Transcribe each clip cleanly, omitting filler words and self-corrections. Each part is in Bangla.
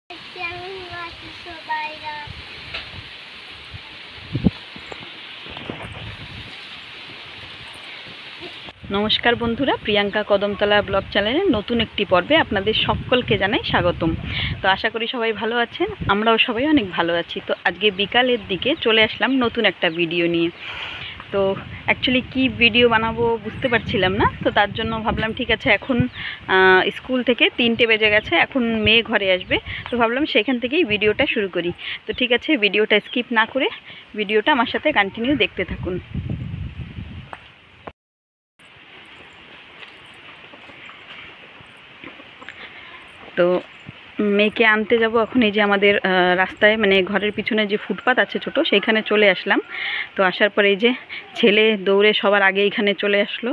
নমস্কার বন্ধুরা, প্রিয়াঙ্কা কদমতলা ব্লগ চ্যানেলের নতুন একটি পর্বে আপনাদের সকলকে জানাই স্বাগতম। তো আশা করি সবাই ভালো আছেন, আমরাও সবাই অনেক ভালো আছি। তো আজকে বিকালের দিকে চলে আসলাম নতুন একটা ভিডিও নিয়ে। তো অ্যাকচুয়ালি কি ভিডিও বানাবো বুঝতে পারছিলাম না, তো তার জন্য ভাবলাম ঠিক আছে, এখন স্কুল থেকে 3টে বেজে গেছে, এখন মেয়ে ঘরে আসবে, তো ভাবলাম সেখান থেকেই ভিডিওটা শুরু করি। তো ঠিক আছে, ভিডিওটা স্কিপ না করে ভিডিওটা আমার সাথে কন্টিনিউ দেখতে থাকুন। তো মেয়েকে আনতে যাব এখন। এই যে আমাদের রাস্তায়, মানে ঘরের পিছনে যে ফুটপাত আছে ছোট, সেইখানে চলে আসলাম। তো আসার পরে এই যে ছেলে দৌড়ে সবার আগে এখানে চলে আসলো।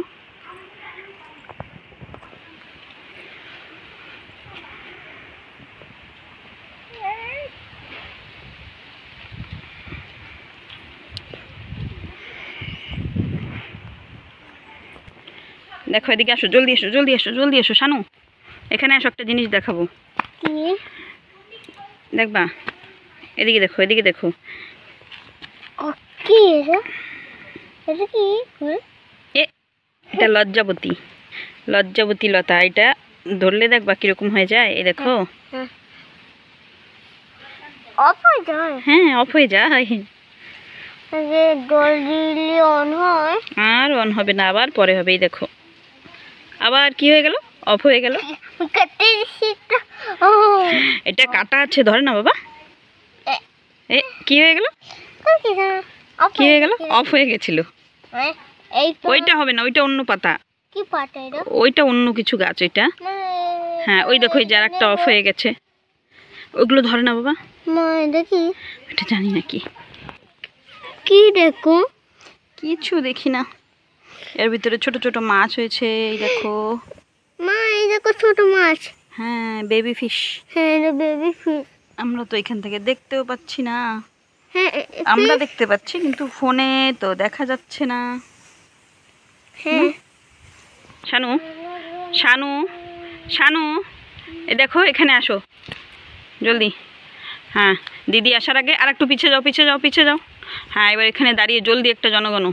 দেখো, এদিকে আসো, জলদি এসো, জলদি এসো, জলদি এসো শানু, এখানে আসো, একটা জিনিস দেখাবো। দেখবা, এদিকে দেখো, এদিকে দেখো। এটা লজ্জাবতী, লজ্জাবতী লতা। এটা ধরলে দেখবা কিরকম হয়ে যায়। এই দেখো, হ্যাঁ অফ হয়ে যায়, আর অন হবে না, আবার পরে হবে। এই দেখো, আবার কি হয়ে গেল, অফ হয়ে গেল। এটা কাটা আছে, ধরে না বাবা। এ কি হয়ে গেল, কি হয়ে গেল, অফ হয়ে গেছিল। ওইটা হবে না, ওইটা অন্য পাতা, ওইটা অন্য কিছু গাছ ওইটা। হ্যাঁ ওই দেখো, এই যার একটা অফ হয়ে গেছে, ওইগুলো ধরে না বাবা। দেখি, এটা জানি না কি, কি দেখো, কিছু দেখি না। এর ভিতরে ছোট ছোট মাছ হয়েছে, এই দেখো মা, এই দেখো ছোট মাছ। হ্যাঁ বেবি ফিশ, হ্যাঁ বেবি ফিশ। আমরা তো এখান থেকে দেখতেও পাচ্ছি না। হ্যাঁ আমরা দেখতে পাচ্ছি, কিন্তু ফোনে তো দেখা যাচ্ছে না। হ্যাঁ শানু, শানু, শানু, এ দেখো এখানে আসো জলদি। হ্যাঁ দিদি আসার আগে আর একটু পিছিয়ে যাও, পিছিয়ে যাও, পিছিয়ে যাও। হ্যাঁ এবার এখানে দাঁড়িয়ে জলদি একটা জনগণ।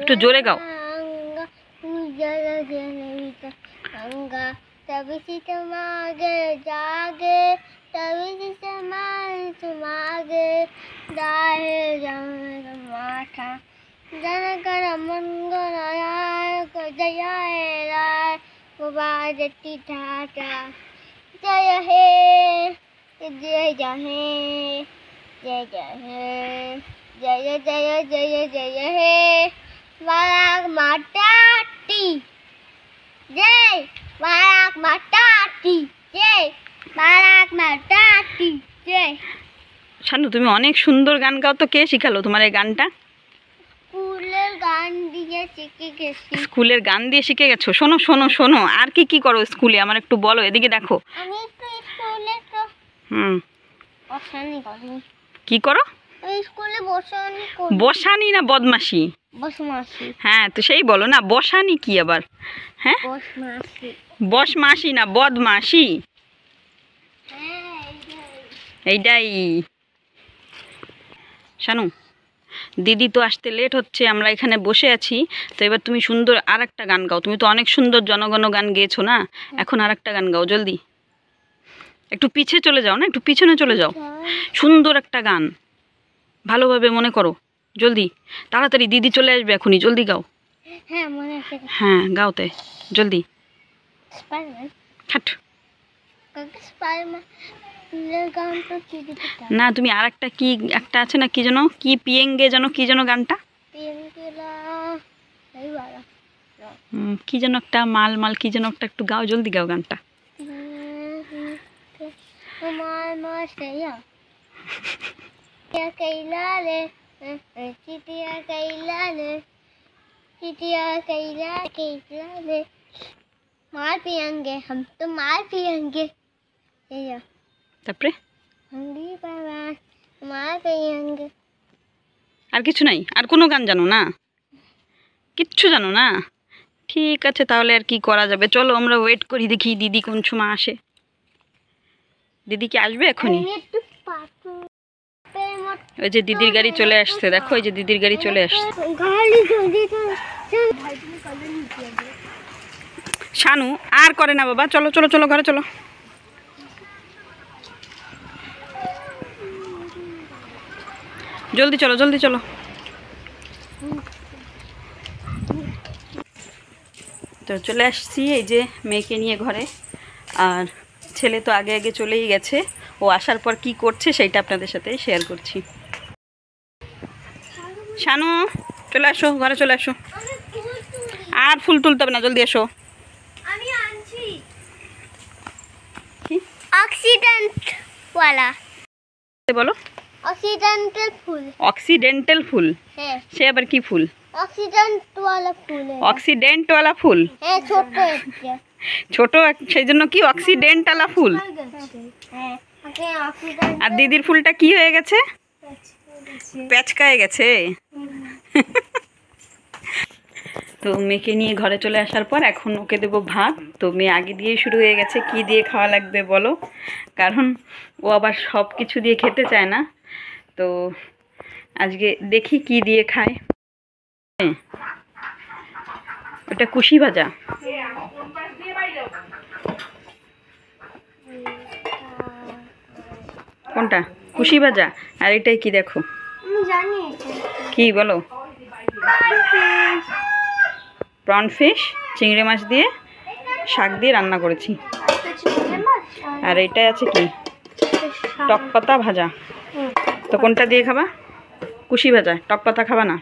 একটু জোরে গাও। तभी मागे जागे, तभी मागे दाहे माथा जन कर मंगल जय राय जटी ठाटा जय हे जय जहे जय जय जय जय जय जय हे बाराक माता टी जय बाराक माता टी जय बाराक माता टी जय। শানু তুমি অনেক সুন্দর গান গাও, তো কে শিখালো তোমার এই গানটা? স্কুলের গান দিয়ে শিখে গেছি। স্কুলের গান দিয়ে শিখে গেছো? শোনো শোনো শোনো, আর কি কি করো স্কুলে আমার একটু বলো। এদিকে দেখো, আমি তো স্কুলে তো বসানি করি। কি করো স্কুলে? বসানি করি। বসানি না বদমাশি? বসমাসি। হ্যাঁ তো সেই বলো না, বসানি কি আবার? হ্যাঁ বসমাসি, বসমাসি না বদমাসি। এইটাই। শানু দিদি তো আসতে লেট হচ্ছে, আমরা এখানে বসে আছি, তো এবার তুমি সুন্দর আর একটা গান গাও। তুমি তো অনেক সুন্দর জনগণ গান গেয়েছো না, এখন আর একটা গান গাও জলদি। একটু পিছিয়ে চলে যাও না, একটু পিছনে চলে যাও। সুন্দর একটা গান, ভালোভাবে মনে করো, জলদি তাড়াতাড়ি, দিদি চলে আসবে এখনই, জলদি গাও। হ্যাঁ গাও তাই, জলদি। না তুমি আর একটা কি একটা আছে না, কি যেন, কি পিয়েঙ্গে যেন, কি যেন গানটা, কি যেন একটা মাল মাল, কি যেন একটা, একটু গাও জলদি, গাও গানটা। मार पियेंगे हम तो, मार पियेंगे। তারপরে हंगी पवन मार करेंगे। আর কিছু নাই? আর কোনো গান জানো না? কিচ্ছু জানো না? ঠিক আছে, তাহলে আর কি করা যাবে, চলো আমরা ওয়েট করি, দেখি দিদি কোন সময় আসে। দিদি কি আসবে এখনই? ওই যে দিদির গাড়ি চলে আসছে, দেখো ওই যে দিদির গাড়ি চলে আসছে। শানু আর করে না বাবা, চলো চলো চলো ঘরে চলো। জলদি চলো জলদি চলো। তো চলে আসছি এই যে মেয়েকে নিয়ে ঘরে, আর ছেলে তো আগে আগে চলেই গেছে। ও আসার পর কি করছে সেটা আপনাদের সাথে শেয়ার করছি। শানু চলে আসো, ঘরে চলে আসো। আর ফুল তুলতে হবে না, জলদি এসো। আমি আনছি কি অক্সিডেন্ট वाला বলো? অক্সিডেন্টাল ফুল। অক্সিডেন্টাল ফুল? হ্যাঁ। সে আবার কি ফুল? অক্সিডেন্ট वाला ফুল। অক্সিডেন্ট वाला ফুল? হ্যাঁ, ছোট একটা। ছোট, সেই জন্য কি অক্সিডেন্ট वाला ফুল? হ্যাঁ, ওকে অক্সিডেন্ট। আর দিদির ফুলটা কি হয়ে গেছে? প্যাচকায়ে গেছে। তো মেয়েকে নিয়ে ঘরে চলে আসার পর এখন ওকে দেবো ভাত। তো মেয়ে আগে দিয়ে শুরু হয়ে গেছে, কি দিয়ে খাওয়া লাগবে বলো, কারণ ও আবার সব কিছু দিয়ে খেতে চায় না। তো আজকে দেখি কি দিয়ে খায়। ওটা কুশি ভাজা। কোনটা? কুশি ভাজা। আর এটাই কি দেখো? আমি জানি কি বলো? প্রন ফিশ, চিংড়ি মাছ দিয়ে শাক দিয়ে রান্না করেছি। আর এটাই আছে কি টক পাতা ভাজা। তো কোনটা দিয়ে খাবা? কুশি ভাজা, টক পাতা খাবা না?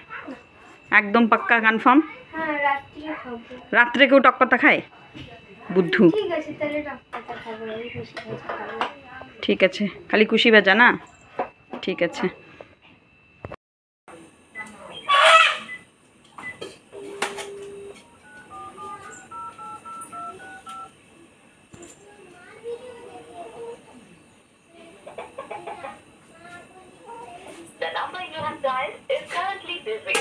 একদম পাক্কা কনফার্ম? হ্যাঁ, রাত্রে খাবো। রাত্রে কেউ টক পাতা খায়? বুদ্ধু। ঠিক আছে, তাহলে টক পাতা খাবো, আমি খুশি ভাজা খাবো। ঠিক আছে, খালি কুশি ভাজা না? ঠিক আছে। The number you have dialed is currently busy.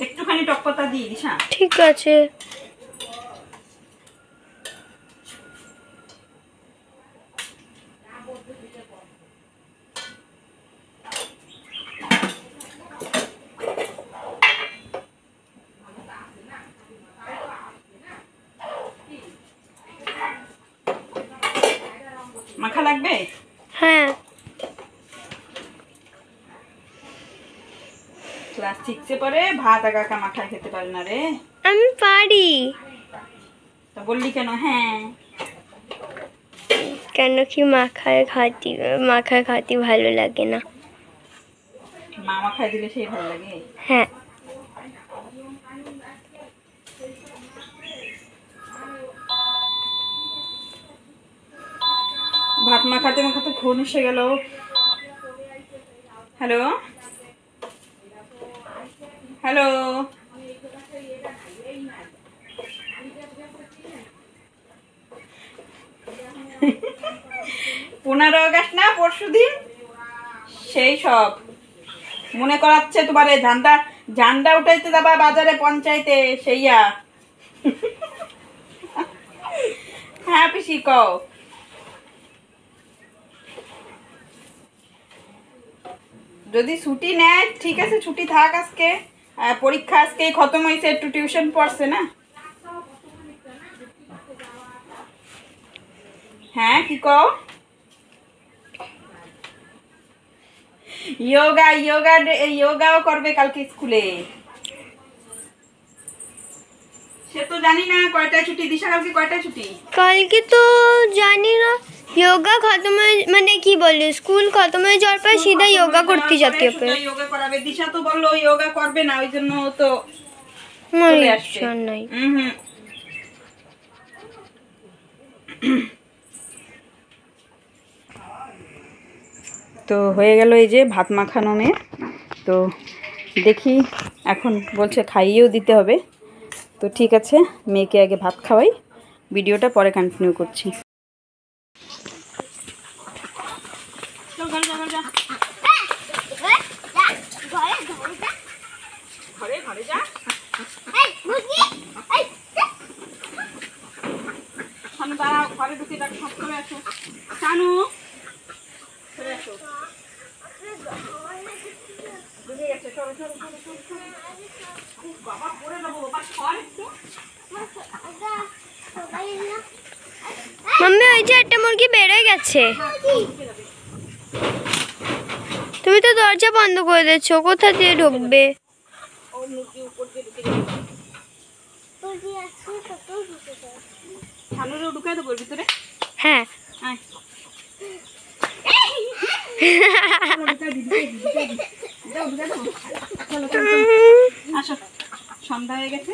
একটুখানি টক পাতা দিয়ে দিস। হ্যাঁ, ঠিক আছে। মাখা লাগবে? হ্যাঁ। ক্লাস 6-এ পরে ভাত একা মাখায় খেতে পারে না রে। আমি পারি। তা বললি কেন? হ্যাঁ, কেন কি মাখায় খাতি ভালো লাগে না? মা মাখায় দিলে সেই ভালো লাগে। হ্যাঁ। ভাত মাখাতে মাখাতে ফোন এসে গেল। হ্যালো হ্যালো, 15 আগস্ট না পরশুদিন, সেই সব মনে করাচ্ছে তোমারে। ঝান্ডা উঠাইতে যাবা বাজারে পঞ্চায়েতে, সেইয়া। হ্যাঁ পিসি কও। যদি ছুটি নেয় ঠিক আছে, ছুটি থাক আজকে। পরীক্ষা আজকেই খতম হয়েছে, একটু টিউশন পড়ছে না। হ্যাঁ কি কও? যোগাও করবে কালকে স্কুলে। সে তো জানি না কয়টায় ছুটি। দিশা কালকে কয়টায় ছুটি? কালকে তো জানি না। যোগা খতম হয়ে, মানে কি বলে, স্কুল খতম হয়ে যাওয়ার পর সিধা যোগা করতে যেতে হবে। যোগা করাবে। দিশা তো বললো যোগা করবে না, ওই জন্য তো আমার চলে ইচ্ছা আসবে। নাই। তো হয়ে গেল এই যে ভাত মাখানো মেয়ে। তো দেখি এখন বলছে খাইয়েও দিতে হবে। তো ঠিক আছে, মেয়েকে আগে ভাত খাওয়াই, ভিডিওটা পরে কন্টিনিউ করছি। ঘরে ঘরে যা, শানু দাঁড়াও, ঘরে ঢুকে দেখ, সব করে আসো। শানু চলে আসো, ঢুকে গেছে, সরো সরো সরো সরো সরো। বাবা পড়ে যাবো, বাবা সর একটু। মাম্মি ওই যে একটা মুরগি বেরোয় গেছে। তুমি তো দরজা বন্ধ করে দিচ্ছ, কোথা দিয়ে ঢুকবে? ও মুরগি উপর দিয়ে ঢুকে গেছে। শানুরও ঢুকাই দেবো ভিতরে। হ্যাঁ আয়। আসো, সন্ধ্যা হয়ে গেছে,